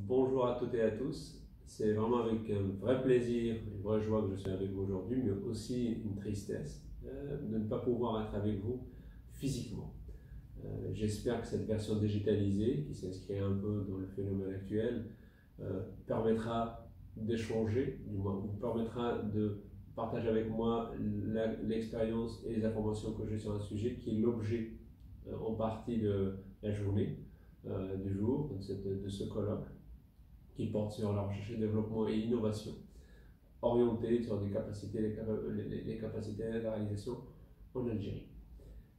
Bonjour à toutes et à tous. C'est vraiment avec un vrai plaisir, une vraie joie que je suis avec vous aujourd'hui, mais aussi une tristesse de ne pas pouvoir être avec vous physiquement. J'espère que cette version digitalisée, qui s'inscrit un peu dans le phénomène actuel, permettra d'échanger, du moins, vous permettra de partager avec moi l'expérience et les informations que j'ai sur un sujet qui est l'objet en partie de la journée, du jour, de ce colloque, qui porte sur la recherche et développement et innovation, orientée sur des capacités, les capacités de réalisation en Algérie.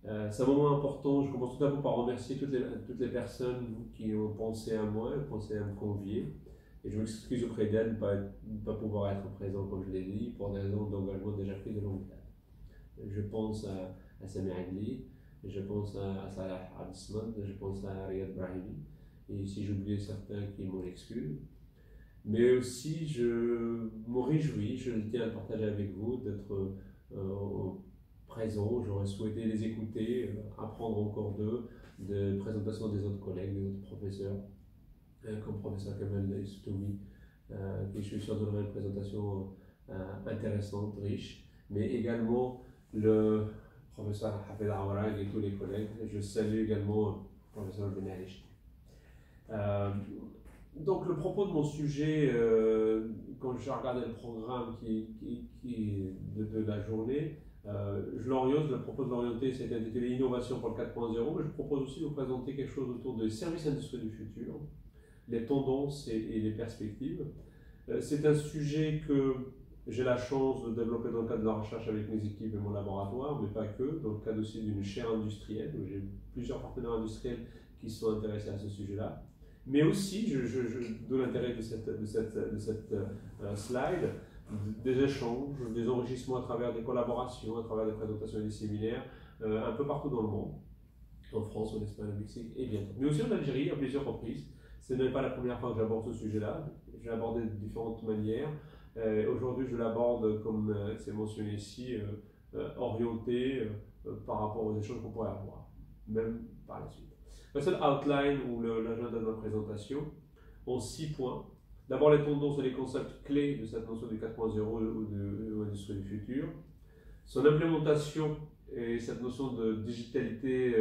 C'est un moment important. Je commence tout d'abord par remercier toutes les personnes qui ont pensé à moi, pensé à me convier. Et je m'excuse auprès d'elles de ne pas pouvoir être présent, comme je l'ai dit, pour des raisons d'engagement déjà pris de longue date. Je pense à Sami Adli, je pense à Salah Abdesmad, je pense à Riyad Brahimi. Et si j'oublie certains qui m'en excusent. Mais aussi, je me réjouis, je tiens à le partager avec vous, d'être présent. J'aurais souhaité les écouter, apprendre encore d'eux, de présentation des autres collègues, des autres professeurs, comme professeur Kamal Istoumi, qui je suis sûr donnerait une présentation intéressante, riche, mais également le professeur Hafez Awarag et tous les collègues. Je salue également le professeur Ben Ali. Donc le propos de mon sujet, quand j'ai regardé le programme de la journée, je le propose de l'orienter, c'est intitulé Innovation pour le 4.0, mais je propose aussi de vous présenter quelque chose autour des services industriels du futur, les tendances et les perspectives. C'est un sujet que j'ai la chance de développer dans le cadre de la recherche avec mes équipes et mon laboratoire, mais pas que, dans le cadre aussi d'une chaire industrielle, où j'ai plusieurs partenaires industriels qui sont intéressés à ce sujet-là. Mais aussi, d'où l'intérêt de cette slide, des échanges, des enrichissements à travers des collaborations, à travers des présentations et des séminaires, un peu partout dans le monde, en France, en Espagne, au Mexique et bientôt. Mais aussi en Algérie, à plusieurs reprises. Ce n'est pas la première fois que j'aborde ce sujet-là, je l'ai abordé de différentes manières. Aujourd'hui, je l'aborde, comme c'est mentionné ici, orienté par rapport aux échanges qu'on pourrait avoir, même par la suite. Le seul outline ou l'agenda de ma présentation en 6 points. D'abord, les tendances et les concepts clés de cette notion du 4.0 ou de l'industrie du futur. Son implémentation et cette notion de digitalité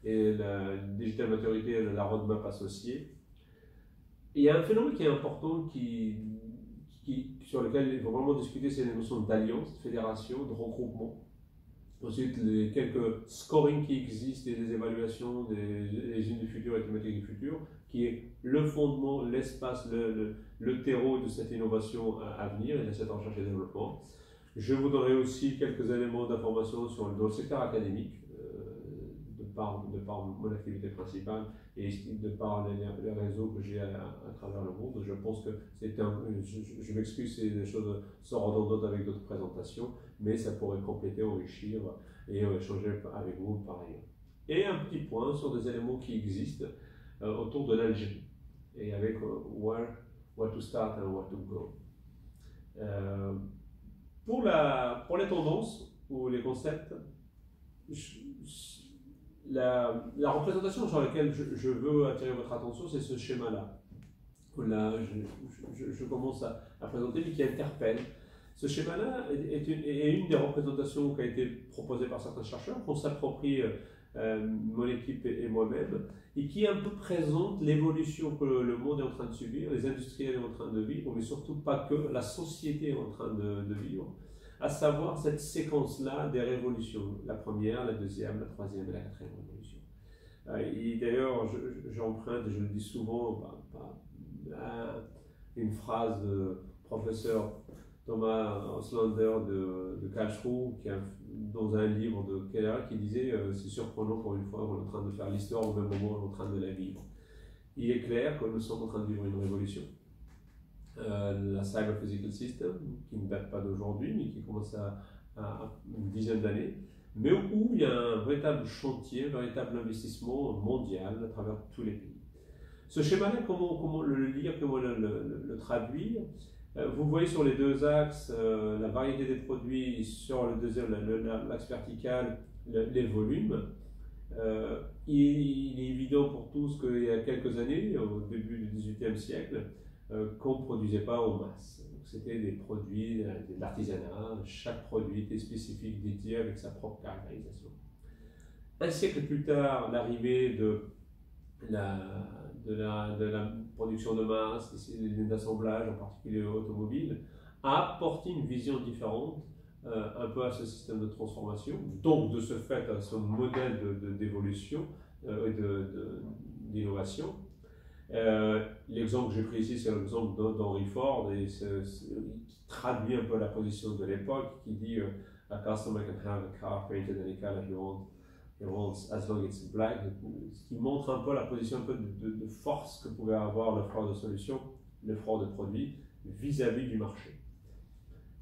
et la digital maturité et la roadmap associée. Et il y a un phénomène qui est important sur lequel il faut vraiment discuter, c'est les notions d'alliance, de fédération, de regroupement. Ensuite, les quelques scorings qui existent et des évaluations des usines du futur et des thématiques du futur, qui est le fondement, l'espace, le terreau de cette innovation à venir et de cette recherche et développement. Je vous donnerai aussi quelques éléments d'information dans le secteur académique, de par mon activité principale et de par les réseaux que j'ai à travers le monde. Je pense que je m'excuse si les choses sont redondantes avec d'autres présentations, mais ça pourrait compléter, enrichir et échanger avec vous par ailleurs. Et un petit point sur des éléments qui existent autour de l'Algérie et avec where to start and where to go. Pour les tendances ou les concepts, la représentation sur laquelle je veux attirer votre attention, c'est ce schéma-là. Là, je commence à présenter, mais qui interpelle. Ce schéma-là est une des représentations qui a été proposée par certains chercheurs, qu'on s'approprie mon équipe et moi-même, et qui un peu présente l'évolution que le monde est en train de subir, les industriels sont en train de vivre, mais surtout pas que, la société est en train de vivre, à savoir cette séquence-là des révolutions, la première, la deuxième, la troisième et la quatrième révolution. Et d'ailleurs, j'emprunte, je le dis souvent, une phrase de professeur Thomas Auslander de Karlsruhe, dans un livre de Keller, qui disait c'est surprenant pour une fois, on est en train de faire l'histoire au même moment, on est en train de la vivre. Il est clair que nous sommes en train de vivre une révolution. La Cyber Physical System, qui ne date pas d'aujourd'hui, mais qui commence à une dizaine d'années, mais où il y a un véritable chantier, un véritable investissement mondial à travers tous les pays. Ce schéma-là, comment le lire, comment le traduire? Vous voyez sur les deux axes la variété des produits, sur le deuxième, l'axe vertical, les volumes. Il est évident pour tous qu'il y a quelques années, au début du XVIIIe siècle, qu'on ne produisait pas en masse. C'était des produits de l'artisanat, chaque produit était spécifique, dédié avec sa propre caractérisation. Un siècle plus tard, l'arrivée de la production de masse, des assemblages, en particulier automobiles, a apporté une vision différente un peu à ce système de transformation, donc de ce fait à ce modèle d'évolution et d'innovation. L'exemple que j'ai pris ici, c'est l'exemple d'Henry Ford, qui traduit un peu la position de l'époque, qui dit A customer can have a car painted any color he wants as long as it's black, ce qui montre un peu la position un peu de force que pouvait avoir l'offreur de solutions, l'offreur de produits vis-à-vis du marché.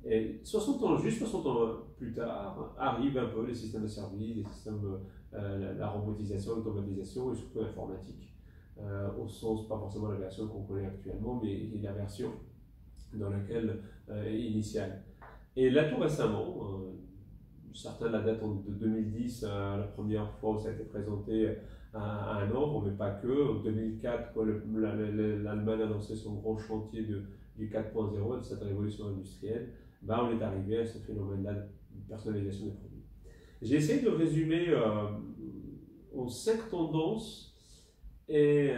Et 60 ans, juste 60 ans plus tard, arrivent un peu les systèmes de service, les systèmes, la robotisation, l'automatisation et surtout l'informatique. Au sens, pas forcément la version qu'on connaît actuellement, mais la version dans laquelle initiale. Et là, tout récemment, certains la datent de 2010, la première fois où ça a été présenté à un ordre, mais pas que. En 2004, quand l'Allemagne a lancé son grand chantier du 4.0, de cette révolution industrielle, on est arrivé à ce phénomène-là de personnalisation des produits. J'ai essayé de résumer en 5 tendances et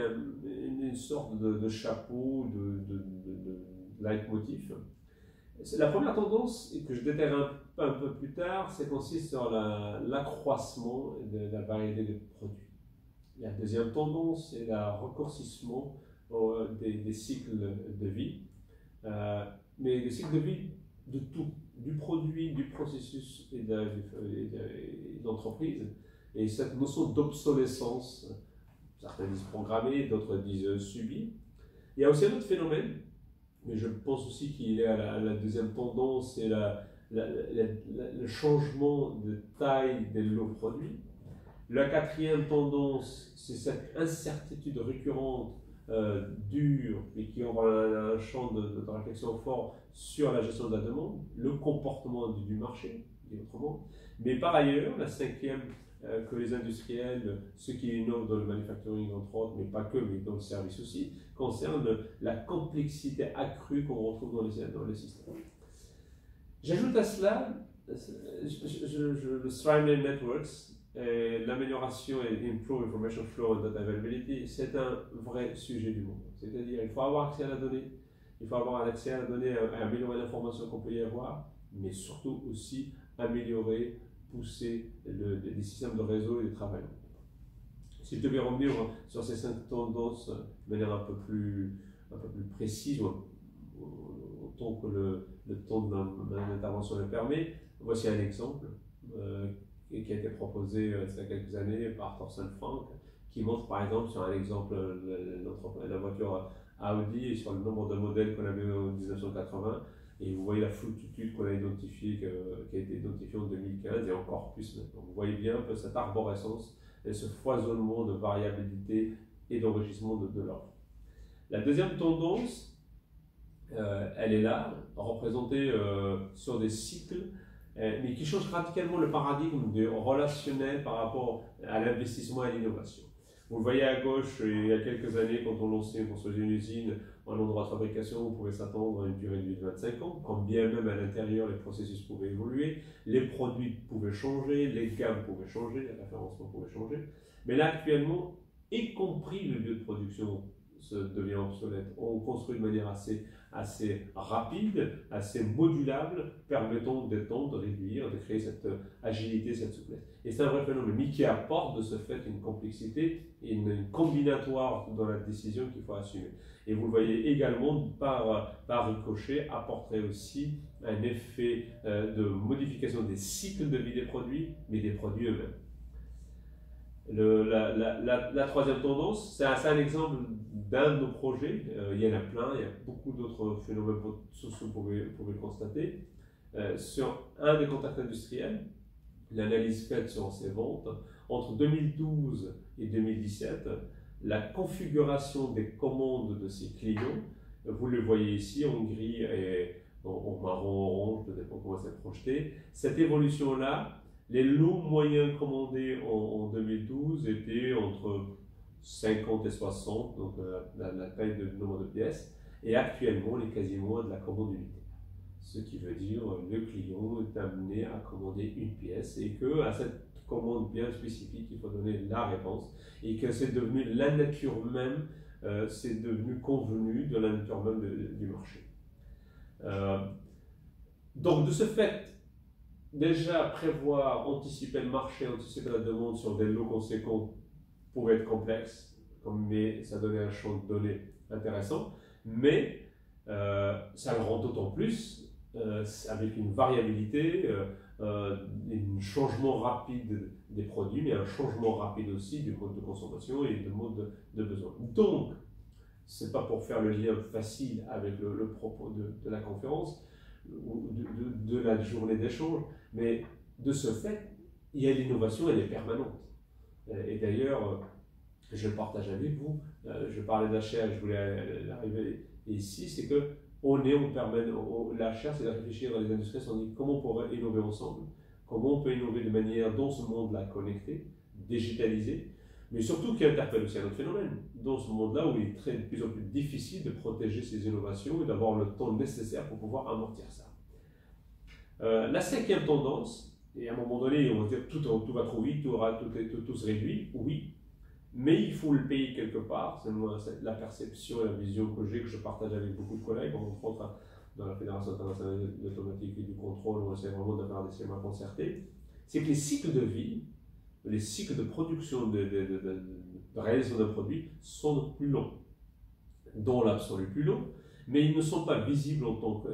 une sorte de chapeau, de leitmotiv. La première tendance, et que je détaillerai un peu plus tard, c'est consiste sur l'accroissement de la variété des produits. La deuxième tendance, c'est le raccourcissement des cycles de vie, mais des cycles de vie de tout, du produit, du processus et de l'entreprise. Et cette notion d'obsolescence, certains disent programmée, d'autres disent subie. Il y a aussi un autre phénomène, mais je pense aussi qu'il est à la deuxième tendance, c'est le changement de taille des lots produits. La quatrième tendance, c'est cette incertitude récurrente, dure, et qui ouvre un champ de réflexion fort sur la gestion de la demande, le comportement du marché, dit autrement. Mais par ailleurs, la cinquième, que les industriels, ceux qui innovent dans le manufacturing entre autres, mais pas que, mais dans le service aussi, concerne la complexité accrue qu'on retrouve dans les systèmes. J'ajoute à cela le Streamline Networks, l'amélioration et Improve Information Flow and Data Availability, c'est un vrai sujet du monde. C'est-à-dire, il faut avoir accès à la donnée, il faut avoir accès à la donnée, à améliorer l'information qu'on peut y avoir, mais surtout aussi améliorer, pousser les systèmes de réseau et de travail. Si je devais revenir sur ces 5 tendances de manière un peu plus précise, autant que le temps de mon intervention le permet, voici un exemple qui a été proposé il y a quelques années par Thorsten Frank, qui montre par exemple sur un exemple la voiture Audi et sur le nombre de modèles qu'on avait en 1980. Et vous voyez la foultitude qu'on a identifiée, qui a été identifiée en 2015 et encore plus maintenant. Vous voyez bien un peu cette arborescence et ce foisonnement de variabilité et d'enrichissement de l'offre. La deuxième tendance, elle est là, représentée sur des cycles, mais qui change radicalement le paradigme relationnel par rapport à l'investissement et à l'innovation. Vous le voyez à gauche, il y a quelques années, quand on construisait une usine, un endroit de fabrication, on pouvait s'attendre à une durée de vie de 25 ans, quand bien même à l'intérieur les processus pouvaient évoluer, les produits pouvaient changer, les gammes pouvaient changer, les référencements pouvaient changer. Mais là, actuellement, y compris le lieu de production devient obsolète. On construit de manière assez rapide, assez modulable, permettant d'étendre, de réduire, de créer cette agilité, cette souplesse. Et c'est un vrai phénomène, mais qui apporte de ce fait une complexité et une combinatoire dans la décision qu'il faut assumer. Et vous le voyez également, par ricochet, apporterait aussi un effet de modification des cycles de vie des produits, mais des produits eux-mêmes. La troisième tendance, c'est un exemple d'un de nos projets, il y en a plein, il y a beaucoup d'autres phénomènes sociaux que vous pouvez constater. Sur un des contacts industriels, l'analyse faite sur ces ventes, entre 2012 et 2017, la configuration des commandes de ces clients, vous le voyez ici en gris et en marron orange, tout dépend comment c'est projeté. Cette évolution-là Les lots moyens commandés en 2012 étaient entre 50 et 60, donc la taille de nombre de pièces, et actuellement on est quasiment à de la commande unitaire. Ce qui veut dire que le client est amené à commander une pièce et qu'à cette commande bien spécifique, il faut donner la réponse et que c'est devenu la nature même, c'est devenu convenu de la nature même du marché. Donc de ce fait, déjà prévoir, anticiper le marché, anticiper la demande sur des lots conséquents pouvait être complexe, mais ça donnait un champ de données intéressant, mais ça le rend d'autant plus avec une variabilité, un changement rapide des produits, mais un changement rapide aussi du mode de consommation et du mode de besoin. Donc, ce n'est pas pour faire le lien facile avec le propos de la conférence ou de la journée d'échange, mais de ce fait, il y a l'innovation, elle est permanente. Et d'ailleurs, je le partage avec vous, je parlais d'HR, je voulais arriver ici, c'est que on permanence, l'HR, c'est de réfléchir dans les industries, on dit comment on pourrait innover ensemble, comment on peut innover de manière dans ce monde-là connecté, digitalisé, mais surtout qui interpelle aussi un autre phénomène, dans ce monde-là où il est de plus en plus difficile de protéger ces innovations et d'avoir le temps nécessaire pour pouvoir amortir ça. La cinquième tendance, et à un moment donné, on va dire tout va trop vite, tout se réduit, oui, mais il faut le payer quelque part. C'est la perception et la vision que j'ai, que je partage avec beaucoup de collègues, entre autres dans la Fédération internationale de l'automatique et du contrôle, on essaie vraiment de faire des schémas concertés. C'est que les cycles de vie, les cycles de production, de réalisation d'un produit sont plus longs, dans l'absolu plus longs, mais ils ne sont pas visibles en tant que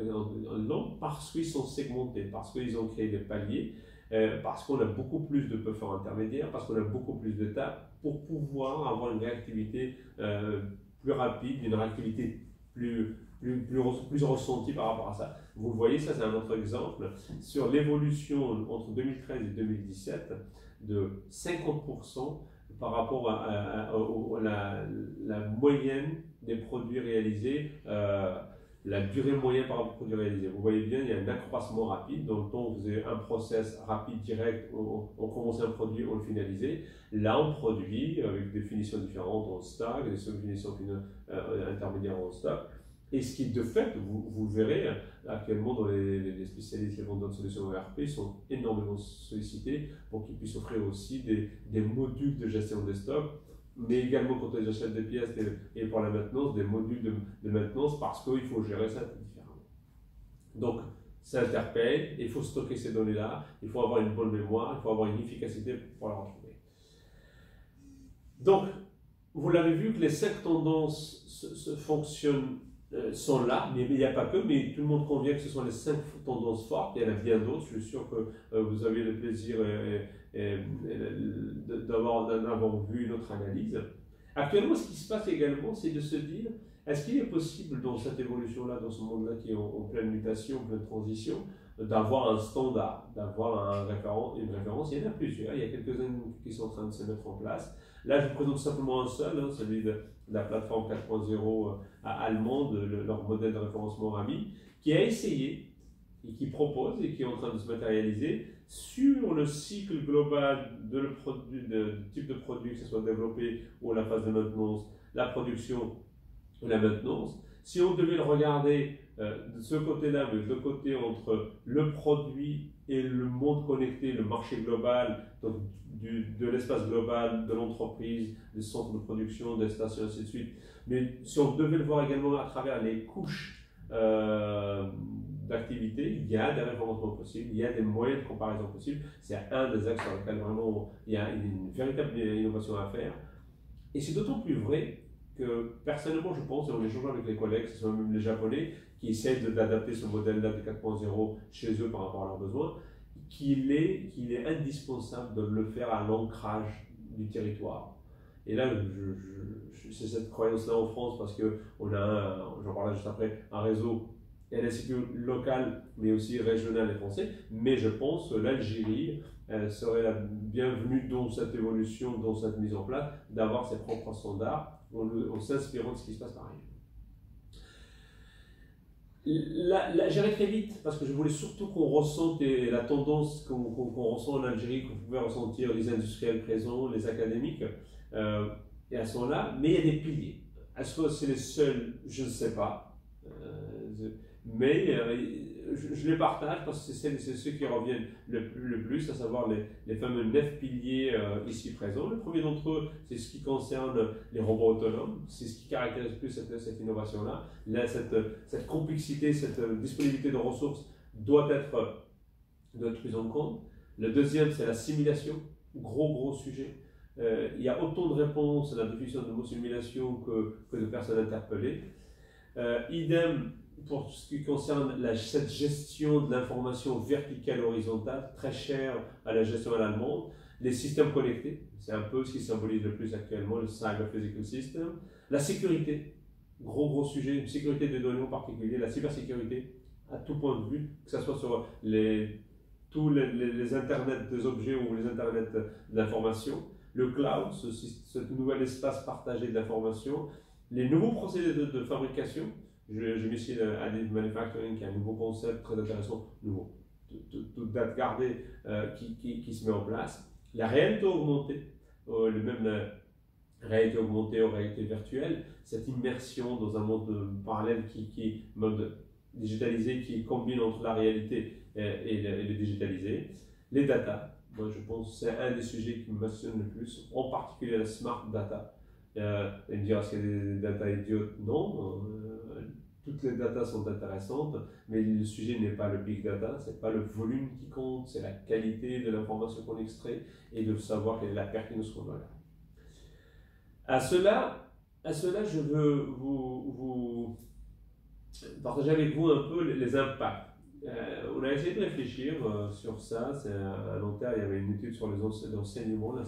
longs parce qu'ils sont segmentés, parce qu'ils ont créé des paliers, parce qu'on a beaucoup plus de buffers intermédiaires, parce qu'on a beaucoup plus d'étapes pour pouvoir avoir une réactivité plus rapide, une réactivité plus ressentie par rapport à ça. Vous le voyez, ça c'est un autre exemple, sur l'évolution entre 2013 et 2017 de 50% par rapport à la moyenne des produits réalisés, la durée moyenne par rapport aux produits réalisés. Vous voyez bien, il y a un accroissement rapide. Dans le temps, on faisait un process rapide, direct, on commençait un produit, on le finalisait. Là, on produit avec des finitions différentes en stock, des finitions intermédiaires en stock. Et ce qui, de fait, vous le verrez, actuellement, dans les spécialistes, les vendeurs de solutions ERP sont énormément sollicités pour qu'ils puissent offrir aussi des modules de gestion des stocks, mais également quand ils achètent des pièces et pour la maintenance, des modules de maintenance parce qu'il faut gérer ça différemment. Donc, ça interpelle, il faut stocker ces données-là, il faut avoir une bonne mémoire, il faut avoir une efficacité pour la retrouver. Donc, vous l'avez vu que les 5 tendances fonctionnent, sont là, mais il n'y a pas que, mais tout le monde convient que ce sont les 5 tendances fortes, il y en a bien d'autres, je suis sûr que vous avez le plaisir d'avoir vu une autre analyse. Actuellement, ce qui se passe également, c'est de se dire, est-ce qu'il est possible dans cette évolution-là, dans ce monde-là qui est en pleine mutation, en pleine transition, d'avoir un standard, d'avoir une référence? Il y en a plusieurs, il y a quelques-uns qui sont en train de se mettre en place. Là, je vous présente simplement un seul, celui de la plateforme 4.0 allemande, leur modèle de référencement RAMI, qui a essayé et qui propose et qui est en train de se matérialiser sur le cycle global du type de produit, que ce soit développé ou la phase de maintenance, la production ou la maintenance. Si on devait le regarder de ce côté-là, mais de côté entre le produit et le monde connecté, le marché global, donc de l'espace global, de l'entreprise, des centres de production, des stations, ainsi de suite. Mais si on devait le voir également à travers les couches d'activité, il y a des référencements possibles, il y a des moyens de comparaison possibles. C'est un des axes sur lesquels vraiment il y a une véritable innovation à faire. Et c'est d'autant plus vrai que personnellement, je pense, et en échangeant avec les collègues, ce sont même les Japonais, qui essaient d'adapter ce modèle-là de 4.0 chez eux par rapport à leurs besoins, qu'il est indispensable de le faire à l'ancrage du territoire. Et là, c'est cette croyance-là en France, parce qu'on a, j'en parlerai juste après, un réseau LSIQ local, mais aussi régional et français. Mais je pense que l'Algérie serait la bienvenue dans cette évolution, dans cette mise en place, d'avoir ses propres standards, en s'inspirant de ce qui se passe par ailleurs. J'irai très vite parce que je voulais surtout qu'on ressente la tendance qu'on ressent en Algérie, qu'on pouvait ressentir les industriels présents, les académiques, et à ce moment-là, mais il y a des piliers. Est-ce que c'est les seuls? Je ne sais pas. Mais je les partage parce que c'est ceux qui reviennent le plus, à savoir les fameux 9 piliers ici présents. Le premier d'entre eux, c'est ce qui concerne les robots autonomes. C'est ce qui caractérise plus cette innovation-là. Cette complexité, cette disponibilité de ressources doit être prise en compte. Le deuxième, c'est la simulation. Gros sujet. Il y a autant de réponses à la définition de mot simulation que de personnes interpellées. Idem pour ce qui concerne cette gestion de l'information verticale et horizontale, très chère à la gestion à l'allemande. Les systèmes connectés, c'est un peu ce qui symbolise le plus actuellement, le Cyber Physical System. La sécurité, gros sujet, une sécurité des données en particulier, la cybersécurité, à tout point de vue, que ce soit sur tous les internets des objets ou les internets d'information. Le cloud, ce nouvel espace partagé d'information. Les nouveaux procédés de fabrication. Je mets ici le Additive Manufacturing, qui est un nouveau concept très intéressant, toute date gardée, qui se met en place. La réalité augmentée, la réalité augmentée ou réalité virtuelle, cette immersion dans un monde parallèle mode digitalisé, qui combine entre la réalité et le digitalisé. Les data, moi je pense que c'est un des sujets qui me passionne le plus, en particulier la smart data. Et me dire, est-ce qu'il y a des data idiotes? Non. Toutes les datas sont intéressantes, mais le sujet n'est pas le big data, c'est pas le volume qui compte, c'est la qualité de l'information qu'on extrait et de savoir quelle est la pertinence qu'on a là. À cela, je veux vous partager avec vous un peu les impacts. On a essayé de réfléchir sur ça, c'est à long terme, il y avait une étude sur les enseignements, là,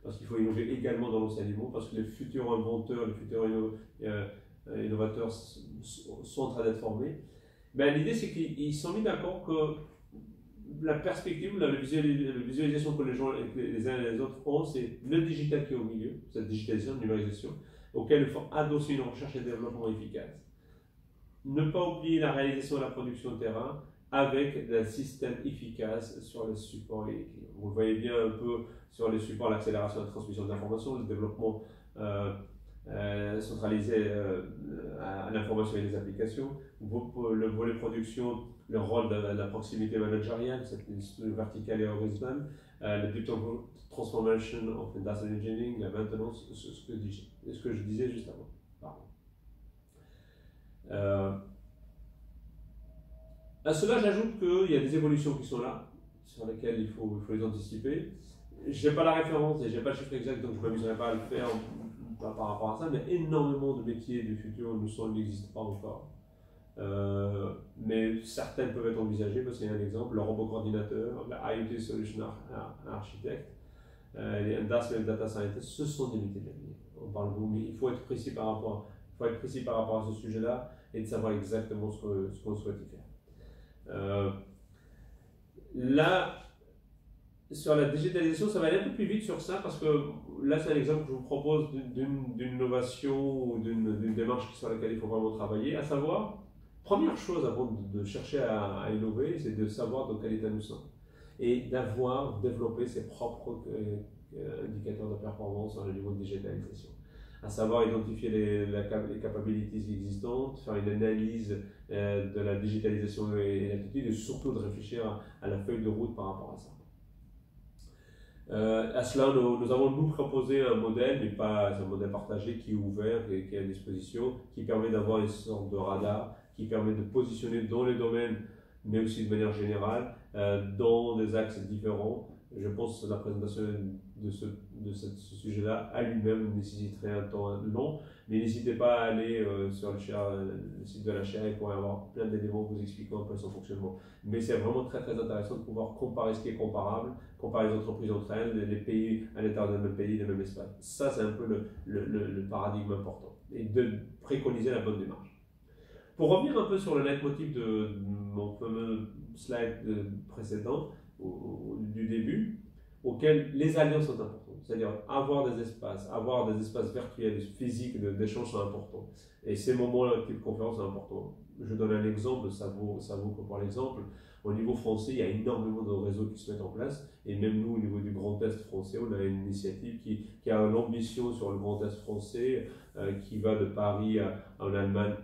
parce qu'il faut innover également dans l'enseignement, parce que les futurs inventeurs, les futurs innovateurs sont en train d'être formés. Ben, l'idée, c'est qu'ils sont mis d'accord que la perspective, la visualisation que les uns et les autres ont, c'est le digital qui est au milieu, cette digitalisation, numérisation, auquel il faut adosser une recherche et développement efficace. Ne pas oublier la réalisation et la production de terrain avec un système efficace sur les supports électriques. Vous voyez bien un peu sur les supports l'accélération de la transmission d'informations, le développement centralisé à l'information et les applications, le volet production, le rôle de la proximité managériale, cette verticale et horizontale, le digital transformation of industrial engineering, la maintenance, ce que je disais juste avant. À cela, j'ajoute qu'il y a des évolutions qui sont là, sur lesquelles il faut les anticiper. Je n'ai pas la référence et je n'ai pas le chiffre exact, donc je ne m'amuserai pas à le faire par rapport à ça, mais énormément de métiers du futur n'existent pas encore. Mais certaines peuvent être envisagées, parce qu'il y a un exemple, le robot coordinateur, la IoT Solution Architect, les Industrial Data Scientists, ce sont des métiers d'avenir. On parle beaucoup, mais il faut être précis par rapport à ce sujet-là et de savoir exactement ce qu'on souhaite y faire. Là, sur la digitalisation, ça va aller un peu plus vite sur ça, parce que là, c'est un exemple que je vous propose d'une innovation ou d'une démarche sur laquelle il faut vraiment travailler, à savoir, première chose avant de chercher à innover, c'est de savoir dans quel état nous sommes et développé ses propres indicateurs de performance au niveau de digitalisation. À savoir identifier les capabilities existantes, faire une analyse de la digitalisation et l'attitude, et surtout de réfléchir à la feuille de route par rapport à ça. À cela, nous avons nous proposé un modèle, mais pas un modèle partagé, qui est ouvert et qui est à disposition, qui permet d'avoir une sorte de radar, qui permet de positionner dans les domaines, mais aussi de manière générale, dans des axes différents. Je pense que la présentation de ce sujet-là à lui-même nécessiterait un temps long, mais n'hésitez pas à aller sur le site de la chaire et pour avoir plein d'éléments vous expliquant un peu son fonctionnement. Mais c'est vraiment très intéressant de pouvoir comparer ce qui est comparable, comparer les entreprises entre elles, les pays à l'intérieur d'un même pays, d'un même espace. Ça, c'est un peu le paradigme important, et de préconiser la bonne démarche. Pour revenir un peu sur le leitmotiv de mon fameux slide précédent, du début, auxquels les alliances sont importantes. C'est-à-dire avoir des espaces virtuels, physiques d'échange sont importants. Et ces moments-là, type conférence, sont importants. Je donne un exemple, ça vaut que pour l'exemple. Au niveau français, il y a énormément de réseaux qui se mettent en place. Et même nous, au niveau du Grand Est français, on a une initiative qui a l'ambition sur le Grand Est français, qui va de Paris en Allemagne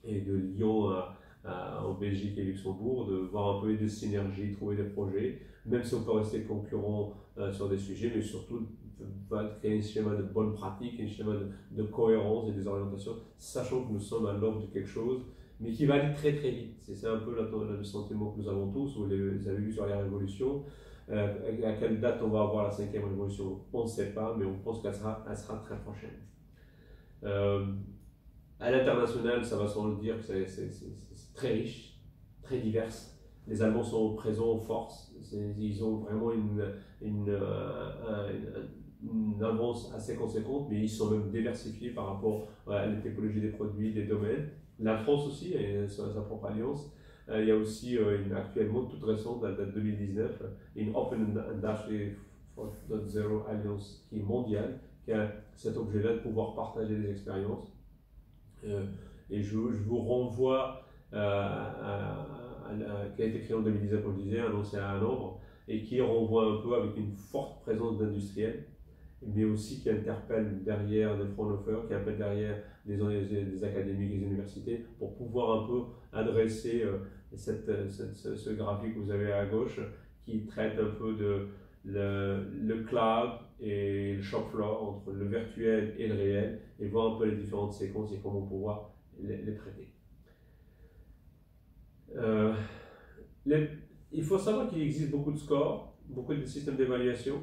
et de Lyon en Belgique et Luxembourg, de voir un peu des synergies, trouver des projets, même si on peut rester concurrent sur des sujets, mais surtout va créer un schéma de bonne pratique, un schéma de cohérence et des orientations, sachant que nous sommes à l'aube de quelque chose, mais qui va aller très très vite. C'est un peu le sentiment que nous avons tous. Vous avez vu sur les révolutions. À quelle date on va avoir la 5e révolution? On ne sait pas, mais on pense qu'elle sera très prochaine. À l'international, ça va sans le dire que c'est très riche, très divers. Les Allemands sont présents en force. Ils ont vraiment une avance assez conséquente, mais ils sont même diversifiés par rapport à la typologie des produits, des domaines. La France aussi, sa propre alliance. Il y a aussi actuellement, toute récente, date de 2019, une Open Industry 4.0 Alliance qui est mondiale, qui a cet objet-là de pouvoir partager des expériences. Et je vous renvoie qui a été créé en 2019, comme je disais, annoncé à Hanovre, et qui renvoie un peu avec une forte présence d'industriels, mais aussi qui interpelle derrière des fraunhofers, qui appelle derrière des académies, des universités, pour pouvoir un peu adresser ce graphique que vous avez à gauche, qui traite un peu de le cloud et le shop floor, entre le virtuel et le réel, et voir un peu les différentes séquences et comment pouvoir les traiter. Il faut savoir qu'il existe beaucoup de scores, beaucoup de systèmes d'évaluation.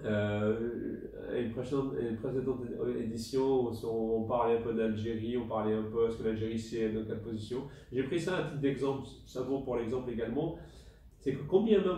Une précédente édition, on parlait un peu d'Algérie, on parlait un peu est-ce que l'Algérie c'est dans quelle position. J'ai pris ça à titre d'exemple, ça vaut pour l'exemple également. C'est que combien même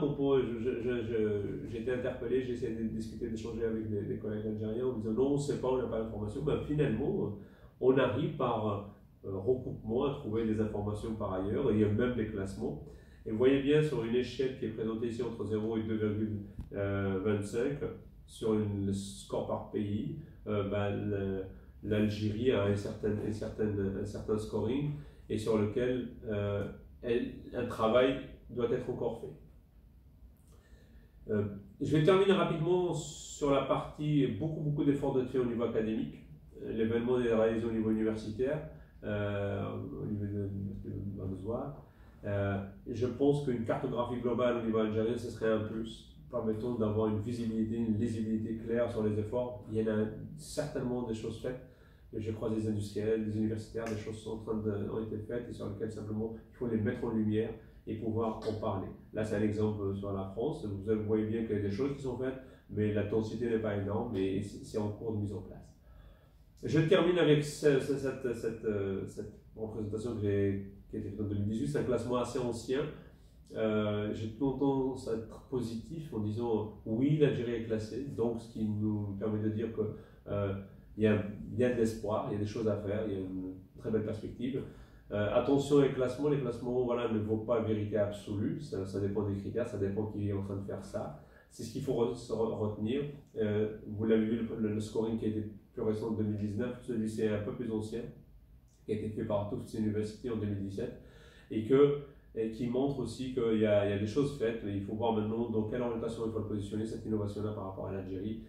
j'ai été interpellé, j'ai essayé de discuter, d'échanger avec des collègues algériens en disant non, on ne sait pas, on n'a pas l'information. Ben, finalement, on arrive par recoupement à trouver des informations par ailleurs, et il y a même des classements. Et vous voyez bien sur une échelle qui est présentée ici entre 0 et 2,25, sur le score par pays, l'Algérie a un certain scoring, et sur lequel un travail doit être encore fait. Je vais terminer rapidement sur la partie beaucoup d'efforts de fait au niveau académique. L'événement est réalisé au niveau universitaire, au niveau de Vamezoir. Je pense qu'une cartographie globale au niveau algérien, ce serait un plus, permettant d'avoir une visibilité, une lisibilité claire sur les efforts. Il y en a certainement des choses faites. Je crois des industriels, des universitaires, des choses ont été faites et sur lesquelles simplement il faut les mettre en lumière et pouvoir en parler. Là, c'est un exemple sur la France. Vous voyez bien qu'il y a des choses qui sont faites, mais la densité n'est pas énorme, mais c'est en cours de mise en place. Je termine avec cette représentation qui a été faite en 2018. C'est un classement assez ancien. J'ai tendance à être positif en disant oui, l'Algérie est classée, donc ce qui nous permet de dire qu'il y a de l'espoir, il y a des choses à faire, il y a une très belle perspective. Attention les classements voilà, ne vaut pas vérité absolue, ça dépend des critères, ça dépend qui est en train de faire ça. C'est ce qu'il faut retenir. Vous l'avez vu, le scoring qui a été plus récent en 2019, celui-ci est un peu plus ancien, qui a été fait par Tufts University en 2017, et qui montre aussi qu'il y a des choses faites, mais il faut voir maintenant dans quelle orientation il faut positionner cette innovation-là par rapport à l'Algérie.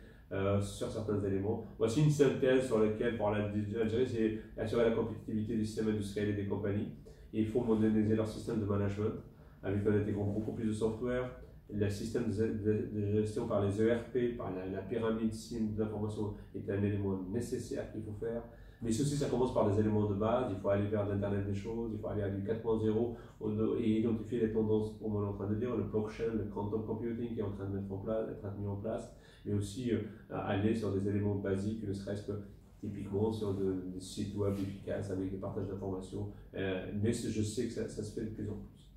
Sur certains éléments. Voici une synthèse sur laquelle, pour l'Algérie, c'est assurer la compétitivité du système industriel et des compagnies. Et il faut moderniser leur système de management, avec en intégrant beaucoup plus de software, le système de gestion par les ERP, par la pyramide SIM d'information est un élément nécessaire qu'il faut faire. Mais ceci, ça commence par des éléments de base. Il faut aller vers l'Internet des choses, il faut aller à du 4.0 et identifier les tendances, comme on est en train de dire, le blockchain, le quantum computing qui est en train d'être mis en place, mais aussi aller sur des éléments basiques, ne serait-ce que typiquement sur des sites web efficaces avec des partages d'informations. Mais je sais que ça se fait de plus en plus.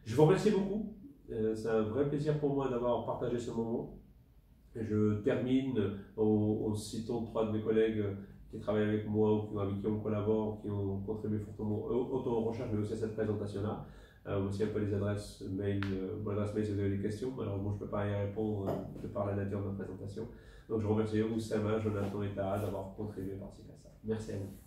Je vous remercie beaucoup. C'est un vrai plaisir pour moi d'avoir partagé ce moment. Je termine en citant 3 de mes collègues qui travaillent avec moi ou avec qui on collabore, qui ont contribué fortement autant aux recherches mais aussi à cette présentation-là. aussi un peu les adresses mail, mon adresse mail si vous avez des questions. Malheureusement, je ne peux pas y répondre de par la nature de ma présentation. Donc je remercie Oussama, Jonathan et Taha d'avoir contribué par-ci par ça. Merci à vous.